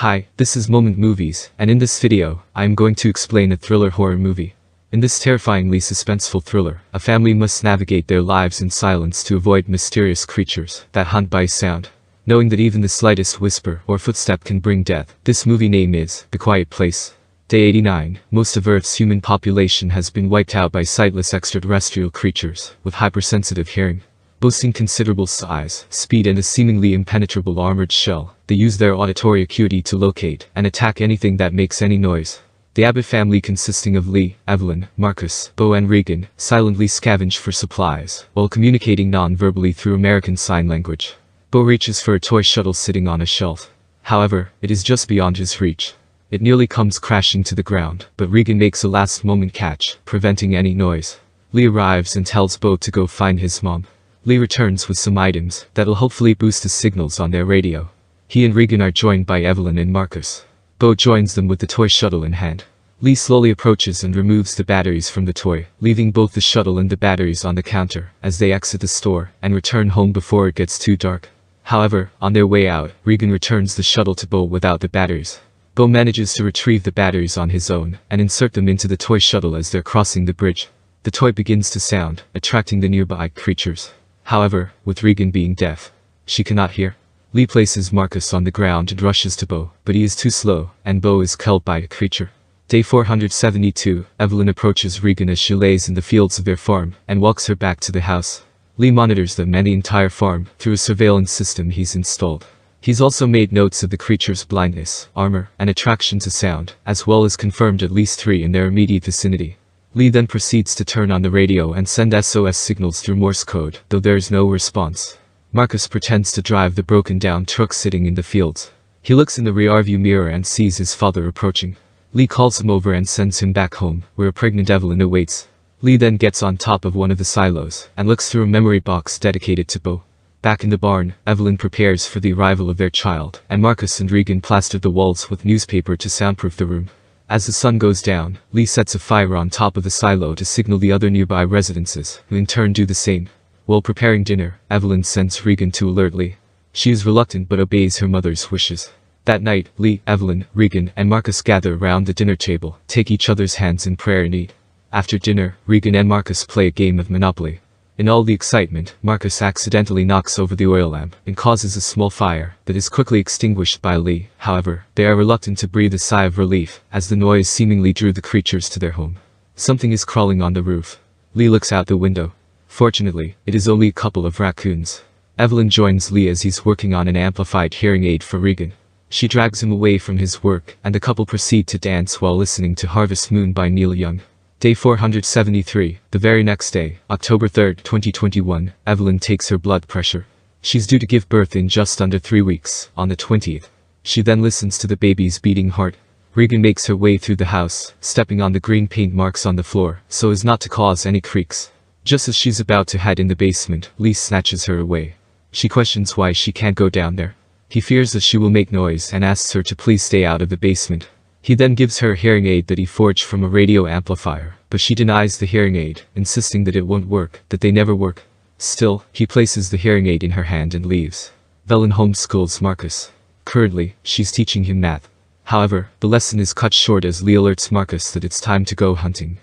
Hi, this is Moment Movies, and in this video, I am going to explain a thriller horror movie. In this terrifyingly suspenseful thriller, a family must navigate their lives in silence to avoid mysterious creatures that hunt by sound. Knowing that even the slightest whisper or footstep can bring death, this movie name is The Quiet Place. Day 89, most of Earth's human population has been wiped out by sightless extraterrestrial creatures with hypersensitive hearing. Boasting considerable size, speed and a seemingly impenetrable armored shell, they use their auditory acuity to locate and attack anything that makes any noise. The Abbott family, consisting of Lee, Evelyn, Marcus, Bo and Regan, silently scavenge for supplies, while communicating non-verbally through American Sign Language. Bo reaches for a toy shuttle sitting on a shelf. However, it is just beyond his reach. It nearly comes crashing to the ground, but Regan makes a last-moment catch, preventing any noise. Lee arrives and tells Bo to go find his mom. Lee returns with some items that'll hopefully boost the signals on their radio. He and Regan are joined by Evelyn and Marcus. Bo joins them with the toy shuttle in hand. Lee slowly approaches and removes the batteries from the toy, leaving both the shuttle and the batteries on the counter as they exit the store and return home before it gets too dark. However, on their way out, Regan returns the shuttle to Bo without the batteries. Bo manages to retrieve the batteries on his own and insert them into the toy shuttle as they're crossing the bridge. The toy begins to sound, attracting the nearby creatures. However, with Regan being deaf, she cannot hear. Lee places Marcus on the ground and rushes to Bo, but he is too slow, and Bo is killed by a creature. Day 472, Evelyn approaches Regan as she lays in the fields of their farm, and walks her back to the house. Lee monitors them and the entire farm through a surveillance system he's installed. He's also made notes of the creature's blindness, armor, and attraction to sound, as well as confirmed at least 3 in their immediate vicinity. Lee then proceeds to turn on the radio and send SOS signals through Morse code, though there is no response. Marcus pretends to drive the broken-down truck sitting in the fields. He looks in the rearview mirror and sees his father approaching. Lee calls him over and sends him back home, where a pregnant Evelyn awaits. Lee then gets on top of one of the silos and looks through a memory box dedicated to Bo. Back in the barn, Evelyn prepares for the arrival of their child, and Marcus and Regan plaster the walls with newspaper to soundproof the room. As the sun goes down, Lee sets a fire on top of the silo to signal the other nearby residences, who in turn do the same. While preparing dinner, Evelyn sends Regan to alert Lee. She is reluctant but obeys her mother's wishes. That night, Lee, Evelyn, Regan, and Marcus gather around the dinner table, take each other's hands in prayer and eat. After dinner, Regan and Marcus play a game of Monopoly. In all the excitement, Marcus accidentally knocks over the oil lamp and causes a small fire that is quickly extinguished by Lee. However, they are reluctant to breathe a sigh of relief, as the noise seemingly drew the creatures to their home. Something is crawling on the roof. Lee looks out the window. Fortunately, it is only a couple of raccoons. Evelyn joins Lee as he's working on an amplified hearing aid for Regan. She drags him away from his work, and the couple proceed to dance while listening to Harvest Moon by Neil Young. Day 473, the very next day, October 3, 2021, Evelyn takes her blood pressure. She's due to give birth in just under 3 weeks, on the 20th. She then listens to the baby's beating heart. Regan makes her way through the house, stepping on the green paint marks on the floor, so as not to cause any creaks. Just as she's about to hide in the basement, Lee snatches her away. She questions why she can't go down there. He fears that she will make noise and asks her to please stay out of the basement. He then gives her a hearing aid that he forged from a radio amplifier, but she denies the hearing aid, insisting that it won't work, that they never work. Still, he places the hearing aid in her hand and leaves. Evelyn homeschools Marcus. Currently, she's teaching him math. However, the lesson is cut short as Lee alerts Marcus that it's time to go hunting.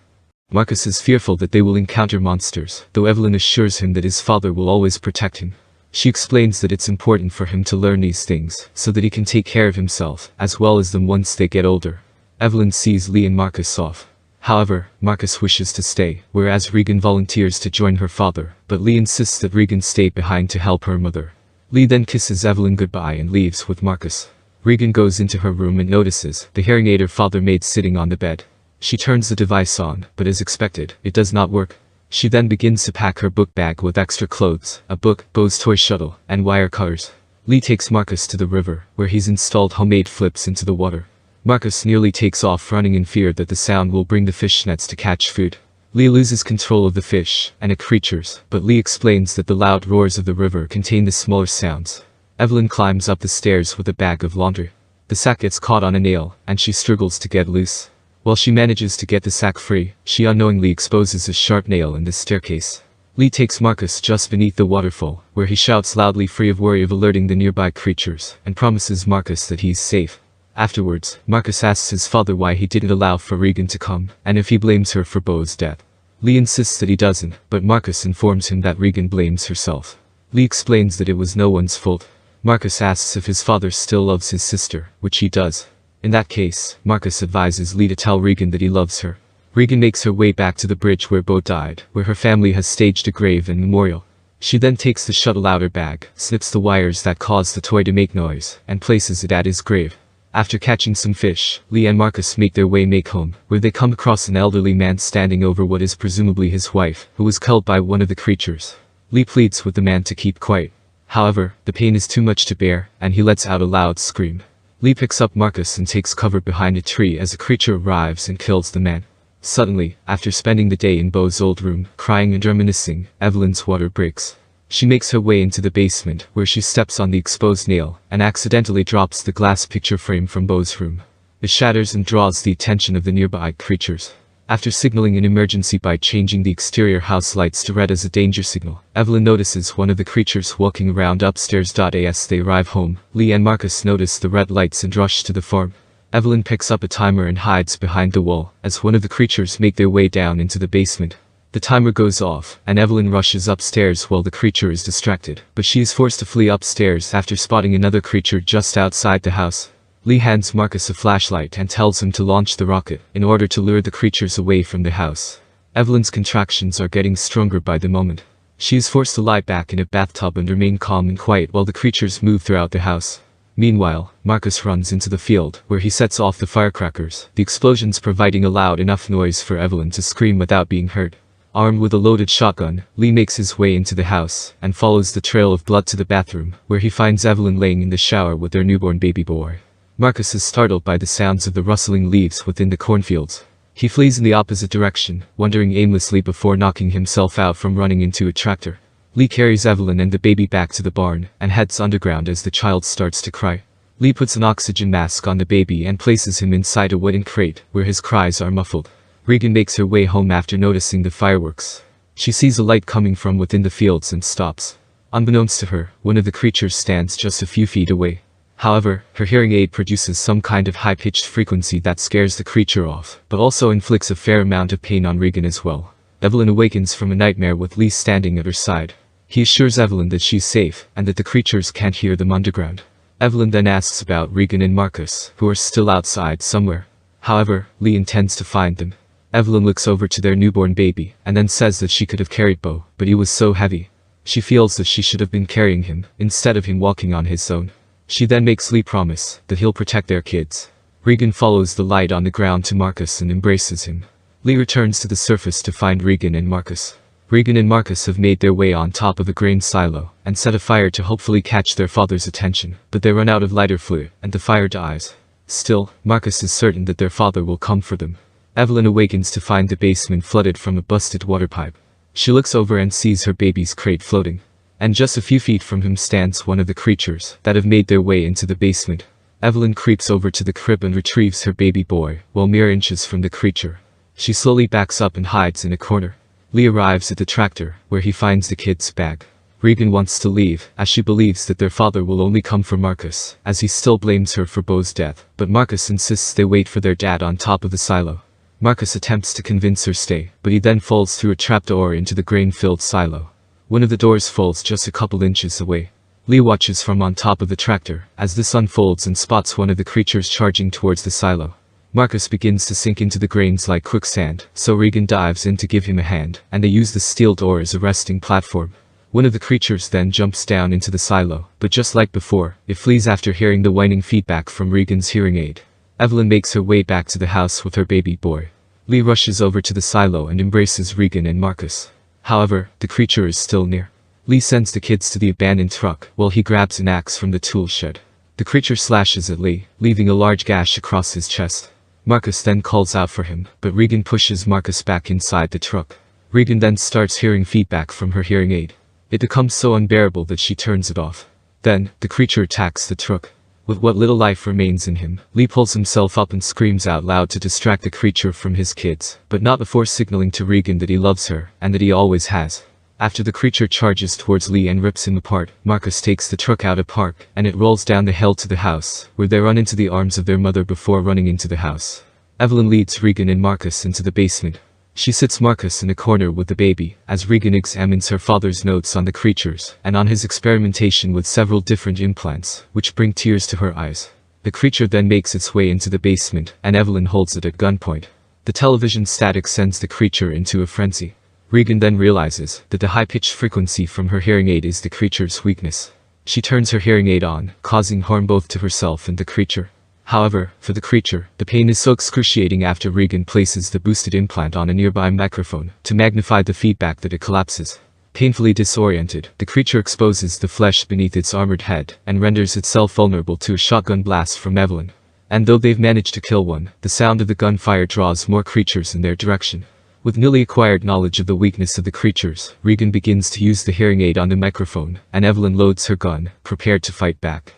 Marcus is fearful that they will encounter monsters, though Evelyn assures him that his father will always protect him. She explains that it's important for him to learn these things, so that he can take care of himself, as well as them once they get older. Evelyn sees Lee and Marcus off. However, Marcus wishes to stay, whereas Regan volunteers to join her father, but Lee insists that Regan stay behind to help her mother. Lee then kisses Evelyn goodbye and leaves with Marcus. Regan goes into her room and notices the hearing aid her father made sitting on the bed. She turns the device on, but as expected, it does not work. She then begins to pack her book bag with extra clothes, a book, Bo's toy shuttle, and wire cutters. Lee takes Marcus to the river, where he's installed homemade flips into the water. Marcus nearly takes off running in fear that the sound will bring the fish nets to catch food. Lee loses control of the fish and the creatures, but Lee explains that the loud roars of the river contain the smaller sounds. Evelyn climbs up the stairs with a bag of laundry. The sack gets caught on a nail, and she struggles to get loose. While she manages to get the sack free, she unknowingly exposes a sharp nail in the staircase. Lee takes Marcus just beneath the waterfall, where he shouts loudly free of worry of alerting the nearby creatures, and promises Marcus that he's safe. Afterwards, Marcus asks his father why he didn't allow for Regan to come, and if he blames her for Beau's death. Lee insists that he doesn't, but Marcus informs him that Regan blames herself. Lee explains that it was no one's fault. Marcus asks if his father still loves his sister, which he does. In that case, Marcus advises Lee to tell Regan that he loves her. Regan makes her way back to the bridge where Beau died, where her family has staged a grave and memorial. She then takes the shuttle out her bag, snips the wires that cause the toy to make noise, and places it at his grave. After catching some fish, Lee and Marcus make their way home, where they come across an elderly man standing over what is presumably his wife, who was killed by one of the creatures. Lee pleads with the man to keep quiet. However, the pain is too much to bear, and he lets out a loud scream. Lee picks up Marcus and takes cover behind a tree as a creature arrives and kills the man. Suddenly, after spending the day in Beau's old room, crying and reminiscing, Evelyn's water breaks. She makes her way into the basement, where she steps on the exposed nail, and accidentally drops the glass picture frame from Beau's room. It shatters and draws the attention of the nearby creatures. After signaling an emergency by changing the exterior house lights to red as a danger signal, Evelyn notices one of the creatures walking around upstairs. As they arrive home, Lee and Marcus notice the red lights and rush to the farm. Evelyn picks up a timer and hides behind the wall, as one of the creatures make their way down into the basement. The timer goes off, and Evelyn rushes upstairs while the creature is distracted, but she is forced to flee upstairs after spotting another creature just outside the house. Lee hands Marcus a flashlight and tells him to launch the rocket, in order to lure the creatures away from the house. Evelyn's contractions are getting stronger by the moment. She is forced to lie back in a bathtub and remain calm and quiet while the creatures move throughout the house. Meanwhile, Marcus runs into the field, where he sets off the firecrackers, the explosions providing a loud enough noise for Evelyn to scream without being heard. Armed with a loaded shotgun, Lee makes his way into the house, and follows the trail of blood to the bathroom, where he finds Evelyn laying in the shower with their newborn baby boy. Marcus is startled by the sounds of the rustling leaves within the cornfields. He flees in the opposite direction, wandering aimlessly before knocking himself out from running into a tractor. Lee carries Evelyn and the baby back to the barn, and heads underground as the child starts to cry. Lee puts an oxygen mask on the baby and places him inside a wooden crate, where his cries are muffled. Regan makes her way home after noticing the fireworks. She sees a light coming from within the fields and stops. Unbeknownst to her, one of the creatures stands just a few feet away. However, her hearing aid produces some kind of high-pitched frequency that scares the creature off, but also inflicts a fair amount of pain on Regan as well. Evelyn awakens from a nightmare with Lee standing at her side. He assures Evelyn that she's safe, and that the creatures can't hear them underground. Evelyn then asks about Regan and Marcus, who are still outside somewhere. However, Lee intends to find them. Evelyn looks over to their newborn baby, and then says that she could have carried Beau, but he was so heavy. She feels that she should have been carrying him, instead of him walking on his own. She then makes Lee promise that he'll protect their kids. Regan follows the light on the ground to Marcus and embraces him. Lee returns to the surface to find Regan and Marcus. Regan and Marcus have made their way on top of a grain silo, and set a fire to hopefully catch their father's attention, but they run out of lighter fluid, and the fire dies. Still, Marcus is certain that their father will come for them. Evelyn awakens to find the basement flooded from a busted water pipe. She looks over and sees her baby's crate floating. And just a few feet from him stands one of the creatures that have made their way into the basement. Evelyn creeps over to the crib and retrieves her baby boy, while mere inches from the creature. She slowly backs up and hides in a corner. Lee arrives at the tractor, where he finds the kid's bag. Regan wants to leave, as she believes that their father will only come for Marcus, as he still blames her for Beau's death, but Marcus insists they wait for their dad on top of the silo. Marcus attempts to convince her stay, but he then falls through a trapdoor into the grain-filled silo. One of the doors falls just a couple inches away. Lee watches from on top of the tractor, as this unfolds and spots one of the creatures charging towards the silo. Marcus begins to sink into the grains like quicksand, so Regan dives in to give him a hand, and they use the steel door as a resting platform. One of the creatures then jumps down into the silo, but just like before, it flees after hearing the whining feedback from Regan's hearing aid. Evelyn makes her way back to the house with her baby boy. Lee rushes over to the silo and embraces Regan and Marcus. However, the creature is still near. Lee sends the kids to the abandoned truck, while he grabs an axe from the tool shed. The creature slashes at Lee, leaving a large gash across his chest. Marcus then calls out for him, but Regan pushes Marcus back inside the truck. Regan then starts hearing feedback from her hearing aid. It becomes so unbearable that she turns it off. Then, the creature attacks the truck. With what little life remains in him, Lee pulls himself up and screams out loud to distract the creature from his kids, but not before signaling to Regan that he loves her, and that he always has. After the creature charges towards Lee and rips him apart, Marcus takes the truck out of park, and it rolls down the hill to the house, where they run into the arms of their mother before running into the house. Evelyn leads Regan and Marcus into the basement. She sits Marcus in a corner with the baby, as Regan examines her father's notes on the creatures, and on his experimentation with several different implants, which bring tears to her eyes. The creature then makes its way into the basement, and Evelyn holds it at gunpoint. The television static sends the creature into a frenzy. Regan then realizes that the high-pitched frequency from her hearing aid is the creature's weakness. She turns her hearing aid on, causing harm both to herself and the creature. However, for the creature, the pain is so excruciating after Regan places the boosted implant on a nearby microphone to magnify the feedback that it collapses. Painfully disoriented, the creature exposes the flesh beneath its armored head and renders itself vulnerable to a shotgun blast from Evelyn. And though they've managed to kill one, the sound of the gunfire draws more creatures in their direction. With newly acquired knowledge of the weakness of the creatures, Regan begins to use the hearing aid on the microphone, and Evelyn loads her gun, prepared to fight back.